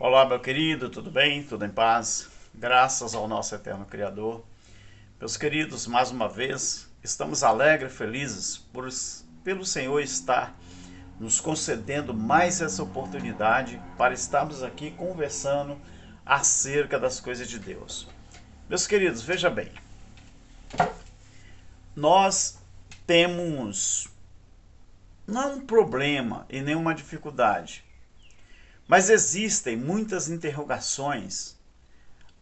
Olá, meu querido, tudo bem? Tudo em paz? Graças ao nosso eterno Criador. Meus queridos, mais uma vez, estamos alegres e felizes pelo Senhor estar nos concedendo mais essa oportunidade para estarmos aqui conversando acerca das coisas de Deus. Meus queridos, veja bem, nós temos não um problema e nenhuma dificuldade, mas existem muitas interrogações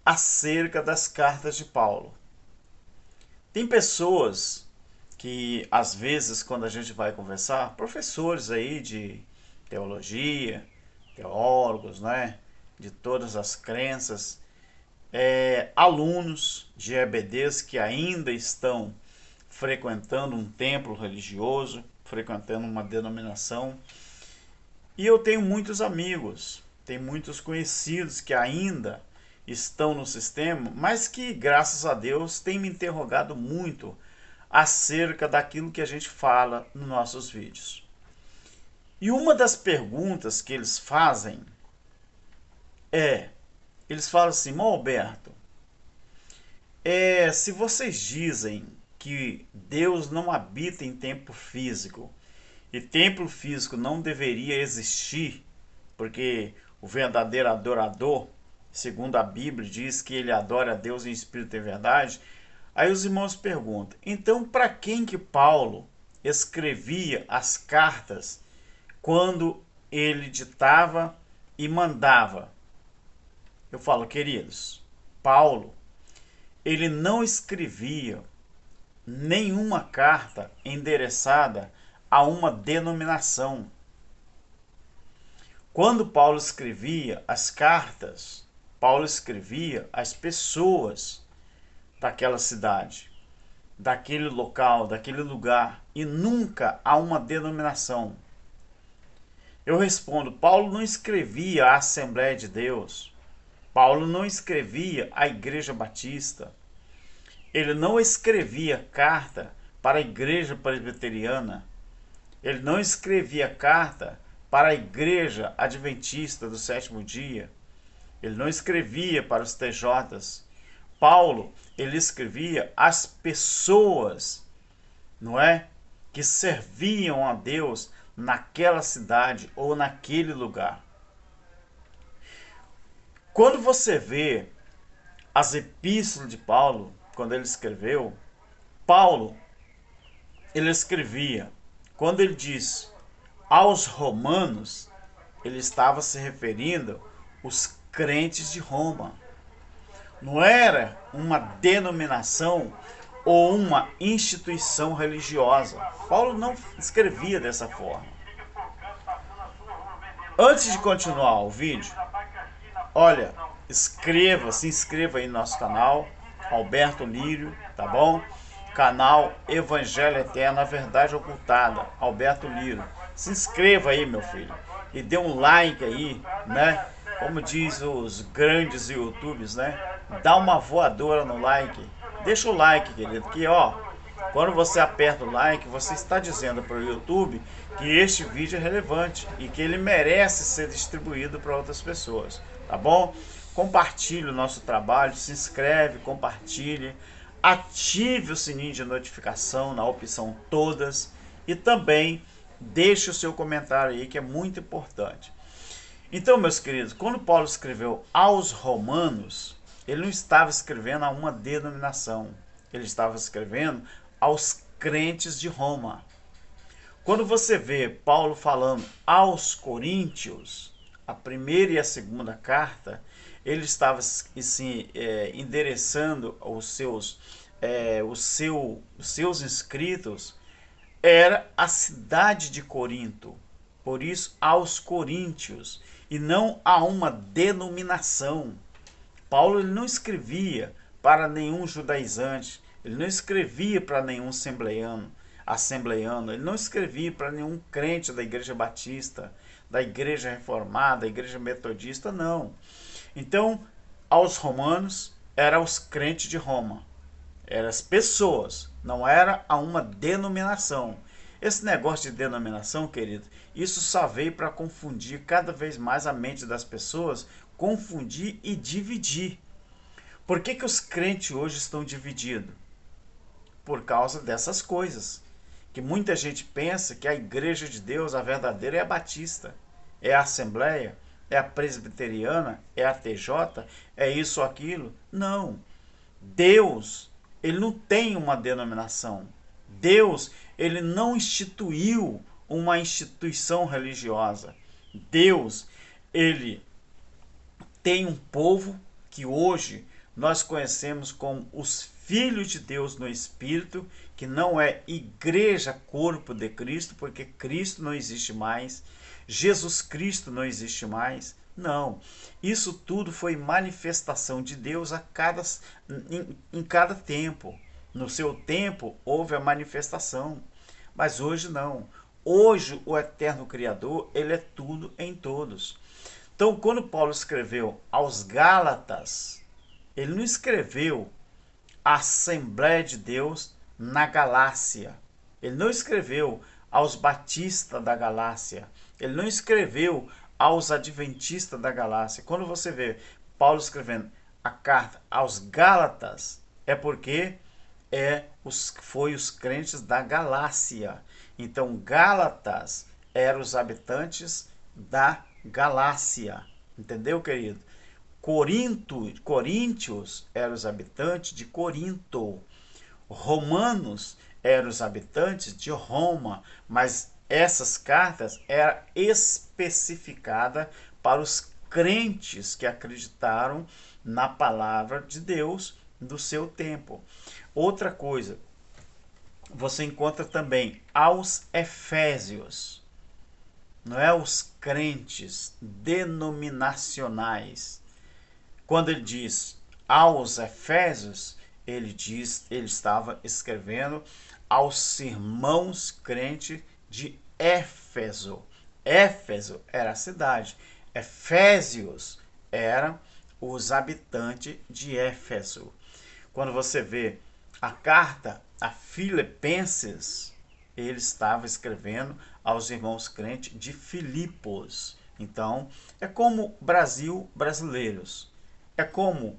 acerca das cartas de Paulo. Tem pessoas que, às vezes, quando a gente vai conversar, professores aí de teologia, teólogos, né, de todas as crenças, alunos de EBDs que ainda estão frequentando um templo religioso, frequentando uma denominação. E eu tenho muitos amigos, tenho muitos conhecidos que ainda estão no sistema, mas que, graças a Deus, têm me interrogado muito acerca daquilo que a gente fala nos nossos vídeos. E uma das perguntas que eles fazem eles falam assim: "Mô Alberto, se vocês dizem que Deus não habita em tempo físico, e templo físico não deveria existir, porque o verdadeiro adorador, segundo a Bíblia, diz que ele adora a Deus em espírito e verdade." Aí os irmãos perguntam: então para quem que Paulo escrevia as cartas quando ele ditava e mandava? Eu falo, queridos, Paulo, ele não escrevia nenhuma carta endereçada a uma denominação. Quando Paulo escrevia as cartas, Paulo escrevia às pessoas daquela cidade, daquele local, daquele lugar, e nunca a uma denominação. Eu respondo: Paulo não escrevia a Assembleia de Deus, Paulo não escrevia a Igreja Batista, ele não escrevia carta para a Igreja Presbiteriana, ele não escrevia carta para a Igreja Adventista do Sétimo Dia, ele não escrevia para os TJs. Paulo, ele escrevia às pessoas, não é, que serviam a Deus naquela cidade ou naquele lugar. Quando você vê as epístolas de Paulo, quando ele escreveu, Paulo, ele escrevia, quando ele diz aos romanos, ele estava se referindo aos crentes de Roma. Não era uma denominação ou uma instituição religiosa. Paulo não escrevia dessa forma. Antes de continuar o vídeo, olha, se inscreva aí no nosso canal, Alberto Lírio, tá bom? Canal Evangelho Eterno, a Verdade Ocultada, Alberto Lírio. Se inscreva aí, meu filho, e dê um like aí, né? Como diz os grandes YouTubers, né? Dá uma voadora no like. Deixa o like, querido, que ó, quando você aperta o like, você está dizendo para o YouTube que este vídeo é relevante e que ele merece ser distribuído para outras pessoas, tá bom? Compartilhe o nosso trabalho, se inscreve, compartilhe, ative o sininho de notificação na opção todas e também deixe o seu comentário aí, que é muito importante. Então, meus queridos, quando Paulo escreveu aos romanos, ele não estava escrevendo a uma denominação, ele estava escrevendo aos crentes de Roma. Quando você vê Paulo falando aos coríntios, a primeira e a segunda carta, ele estava assim, endereçando os seus inscritos, era a cidade de Corinto, por isso aos coríntios, e não a uma denominação. Paulo ele não escrevia para nenhum judaizante, ele não escrevia para nenhum assembleiano, ele não escrevia para nenhum crente da Igreja Batista, da Igreja Reformada, da Igreja Metodista, não. Então, aos romanos, era os crentes de Roma, eram as pessoas, não era a uma denominação. Esse negócio de denominação, querido, isso só veio para confundir cada vez mais a mente das pessoas confundir e dividir. Por que os crentes hoje estão divididos? Por causa dessas coisas. Que muita gente pensa que a igreja de Deus, a verdadeira, é a batista, é a assembleia, é a presbiteriana, é a TJ, é isso ou aquilo. Não. Deus, ele não tem uma denominação. Deus, ele não instituiu uma instituição religiosa. Deus, ele tem um povo que hoje nós conhecemos como os filhos de Deus no Espírito, que não é igreja, corpo de Cristo, porque Cristo não existe mais, Jesus Cristo não existe mais. Não, isso tudo foi manifestação de Deus em cada tempo. No seu tempo houve a manifestação, mas hoje não. Hoje o eterno Criador, ele é tudo em todos. Então, quando Paulo escreveu aos Gálatas, ele não escreveu a Assembleia de Deus na Galácia. Ele não escreveu aos Batistas da Galácia. Ele não escreveu aos Adventistas da Galácia. Quando você vê Paulo escrevendo a carta aos Gálatas, é porque foi os crentes da Galácia. Então, Gálatas eram os habitantes da Galácia. Entendeu, querido? Coríntios eram os habitantes de Corinto. Romanos eram os habitantes de Roma. Mas essas cartas eram especificadas para os crentes que acreditaram na palavra de Deus do seu tempo. Outra coisa, você encontra também aos Efésios. Não é os crentes denominacionais. Quando ele diz aos Efésios, ele estava escrevendo aos irmãos crentes de Éfeso. Éfeso era a cidade. Efésios eram os habitantes de Éfeso. Quando você vê a carta a Filipenses, ele estava escrevendo aos irmãos crentes de Filipos. Então, é como Brasil, brasileiros. É como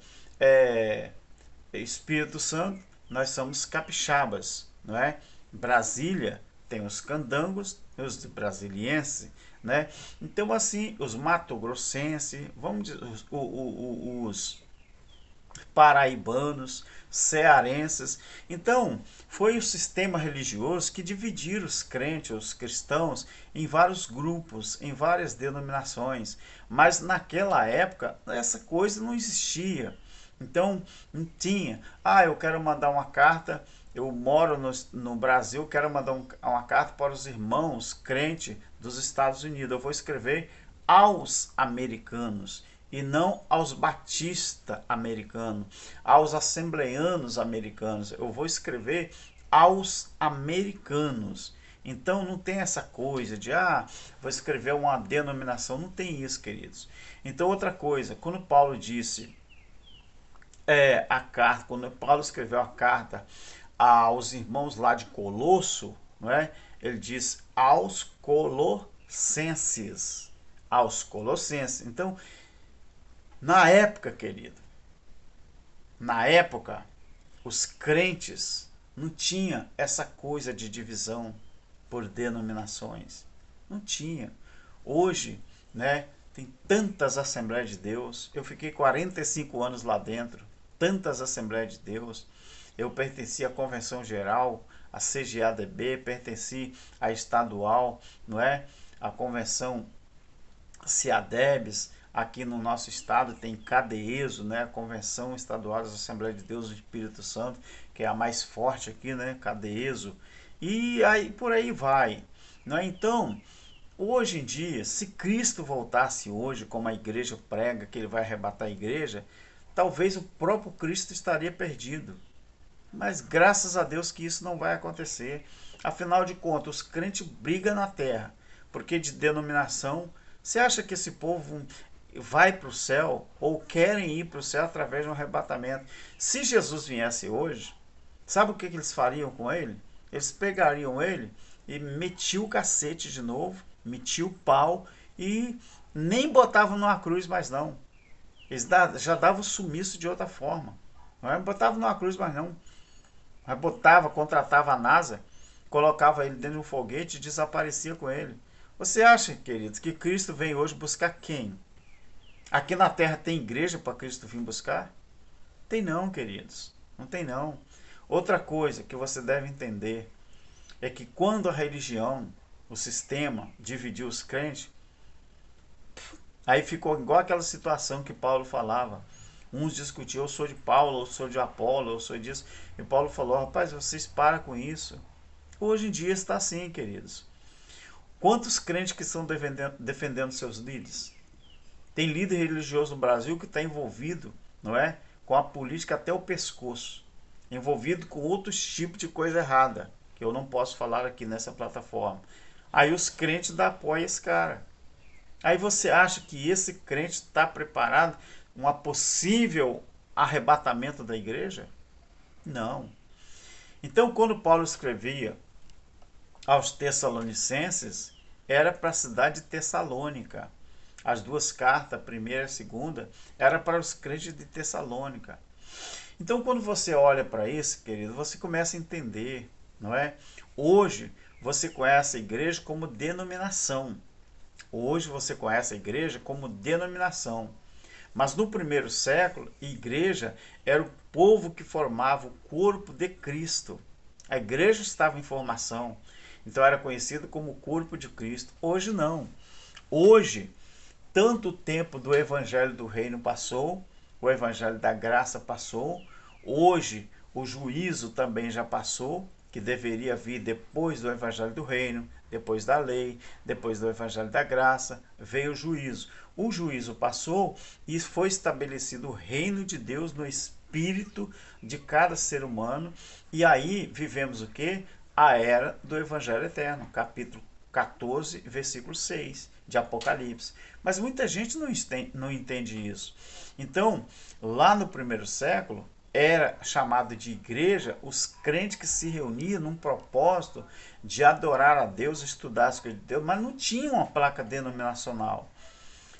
Espírito Santo, nós somos capixabas, não é? Brasília tem os candangos, os brasilienses, né? Então, assim, os mato-grossenses, vamos dizer, os paraibanos, cearenses. Então, foi o sistema religioso que dividiu os crentes, os cristãos, em vários grupos, em várias denominações. Mas naquela época, essa coisa não existia. Então, não tinha. Eu quero mandar uma carta, eu moro no Brasil, quero mandar uma carta para os irmãos crentes dos Estados Unidos. Eu vou escrever aos americanos e não aos batistas americanos, aos assembleanos americanos. Eu vou escrever aos americanos. Então não tem essa coisa de vou escrever uma denominação. Não tem isso, queridos. Então, outra coisa, quando Paulo disse a carta, quando Paulo escreveu a carta aos irmãos lá de Colosso, não é? Ele diz aos colossenses. Aos colossenses. Então, na época, querido, na época, os crentes não tinham essa coisa de divisão por denominações. Não tinha. Hoje, né, tem tantas Assembleias de Deus. Eu fiquei 45 anos lá dentro. Tantas Assembleias de Deus. Eu pertenci à Convenção Geral, à CGADB, pertenci à Estadual, não é? A Convenção CIADEBS. Aqui no nosso estado tem CADEESO, né? A Convenção Estadual das Assembleias de Deus do Espírito Santo, que é a mais forte aqui, né? CADEESO. E aí por aí vai, né? Então, hoje em dia, se Cristo voltasse hoje, como a igreja prega que ele vai arrebatar a igreja, talvez o próprio Cristo estaria perdido. Mas graças a Deus que isso não vai acontecer. Afinal de contas, os crentes brigam na terra, porque de denominação, você acha que esse povo vai para o céu ou querem ir para o céu através de um arrebatamento? Se Jesus viesse hoje, sabe o que eles fariam com ele? Eles pegariam ele e metiam o cacete de novo, metiam o pau e nem botavam numa cruz mais não. Eles já davam sumiço de outra forma. Não é? Botava numa cruz, mas não. Mas botava, contratava a NASA, colocava ele dentro de um foguete e desaparecia com ele. Você acha, queridos, que Cristo vem hoje buscar quem? Aqui na Terra tem igreja para Cristo vir buscar? Tem não, queridos. Não tem não. Outra coisa que você deve entender é que quando a religião, o sistema, dividiu os crentes, aí ficou igual aquela situação que Paulo falava. Uns discutiam, eu sou de Paulo, eu sou de Apolo, eu sou disso. E Paulo falou, rapaz, vocês param com isso. Hoje em dia está assim, queridos. Quantos crentes que estão defendendo seus líderes? Tem líder religioso no Brasil que está envolvido, não é, com a política até o pescoço, envolvido com outros tipos de coisa errada, que eu não posso falar aqui nessa plataforma. Aí os crentes dão apoio a esse cara. Aí você acha que esse crente está preparado para um possível arrebatamento da igreja? Não. Então, quando Paulo escrevia aos Tessalonicenses, era para a cidade de Tessalônica. As duas cartas, a primeira e a segunda, era para os crentes de Tessalônica. Então, quando você olha para isso, querido, você começa a entender, não é? Hoje, você conhece a igreja como denominação. Hoje, você conhece a igreja como denominação. Mas no primeiro século, a igreja era o povo que formava o corpo de Cristo. A igreja estava em formação. Então, era conhecido como o corpo de Cristo. Hoje, não. Hoje, tanto tempo do evangelho do reino passou, o evangelho da graça passou, hoje o juízo também já passou, que deveria vir depois do evangelho do reino, depois da lei, depois do evangelho da graça, veio o juízo. O juízo passou e foi estabelecido o reino de Deus no espírito de cada ser humano, e aí vivemos o quê? A era do evangelho eterno, capítulo 14, versículo 6 de Apocalipse. Mas muita gente não entende isso. Então, lá no primeiro século, era chamado de igreja os crentes que se reuniam num propósito de adorar a Deus, estudar as coisas de Deus, mas não tinham uma placa denominacional.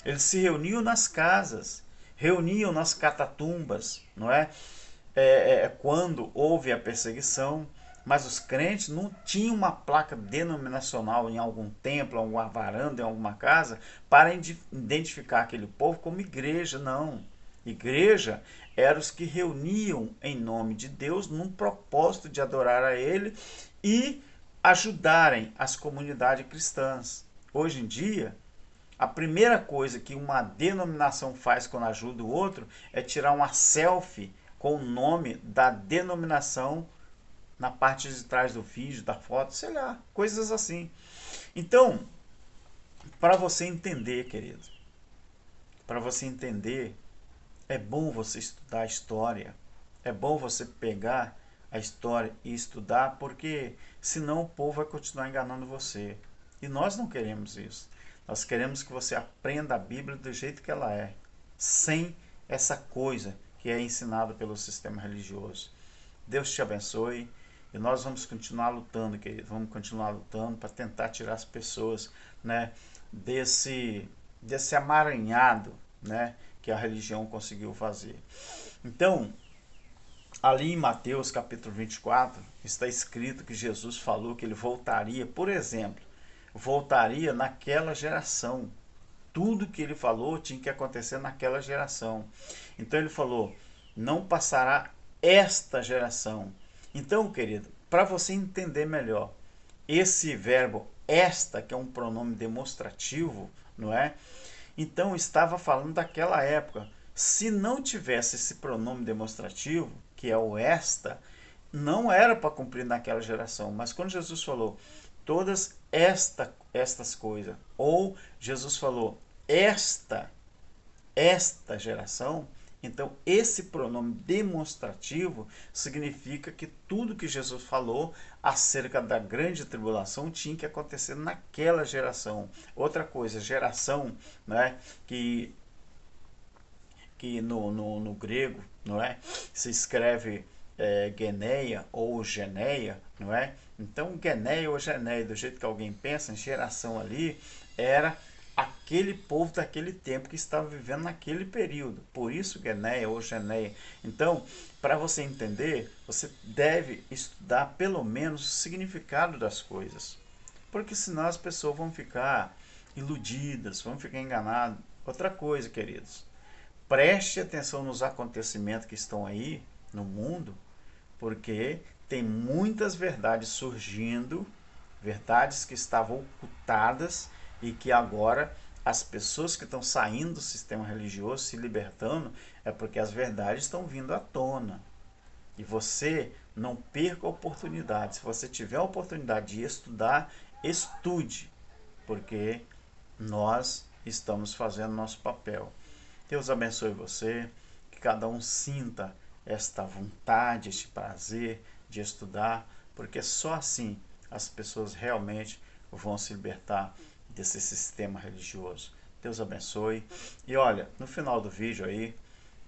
Eles se reuniam nas casas, reuniam nas catatumbas, não é? Quando houve a perseguição, mas os crentes não tinham uma placa denominacional em algum templo, em alguma varanda, em alguma casa, para identificar aquele povo como igreja, não. Igreja eram os que reuniam em nome de Deus num propósito de adorar a Ele e ajudarem as comunidades cristãs. Hoje em dia, a primeira coisa que uma denominação faz quando ajuda o outro é tirar uma selfie com o nome da denominação na parte de trás do vídeo, da foto, sei lá, coisas assim. Então, para você entender, querido, para você entender, é bom você estudar a história, é bom você pegar a história e estudar, porque senão o povo vai continuar enganando você. E nós não queremos isso. Nós queremos que você aprenda a Bíblia do jeito que ela é, sem essa coisa que é ensinada pelo sistema religioso. Deus te abençoe. E nós vamos continuar lutando, querido. Vamos continuar lutando para tentar tirar as pessoas, né, desse amaranhado, né, que a religião conseguiu fazer. Então, ali em Mateus capítulo 24, está escrito que Jesus falou que ele voltaria, por exemplo, voltaria naquela geração. Tudo que ele falou tinha que acontecer naquela geração. Então ele falou, não passará esta geração. Então, querido, para você entender melhor, esse verbo esta, que é um pronome demonstrativo, não é? Então, estava falando daquela época. Se não tivesse esse pronome demonstrativo, que é o esta, não era para cumprir naquela geração. Mas quando Jesus falou todas estas coisas, ou Jesus falou esta geração, então esse pronome demonstrativo significa que tudo que Jesus falou acerca da grande tribulação tinha que acontecer naquela geração. Outra coisa, geração, né, que no grego, não é, se escreve geneia ou geneia, não é? Então geneia ou geneia, do jeito que alguém pensa, geração ali era aquele povo daquele tempo que estava vivendo naquele período. Por isso Geneia ou Geneia. Então, para você entender, você deve estudar pelo menos o significado das coisas. Porque senão as pessoas vão ficar iludidas, vão ficar enganadas. Outra coisa, queridos, preste atenção nos acontecimentos que estão aí no mundo, porque tem muitas verdades surgindo, verdades que estavam ocultadas e que agora as pessoas que estão saindo do sistema religioso, se libertando, é porque as verdades estão vindo à tona. E você não perca a oportunidade. Se você tiver a oportunidade de estudar, estude, porque nós estamos fazendo nosso papel. Deus abençoe você, que cada um sinta esta vontade, este prazer de estudar, porque só assim as pessoas realmente vão se libertar desse sistema religioso. Deus abençoe. E olha, no final do vídeo aí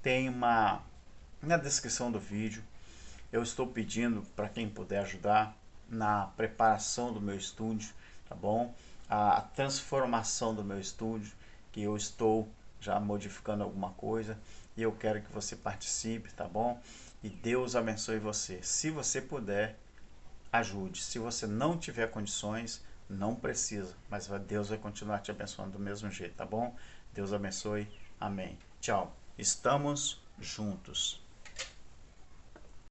tem na descrição do vídeo, eu estou pedindo para quem puder ajudar na preparação do meu estúdio, tá bom? A transformação do meu estúdio, que eu estou já modificando alguma coisa e eu quero que você participe, tá bom? E Deus abençoe você. Se você puder, ajude. Se você não tiver condições, não precisa, mas Deus vai continuar te abençoando do mesmo jeito, tá bom? Deus abençoe. Amém. Tchau. Estamos juntos.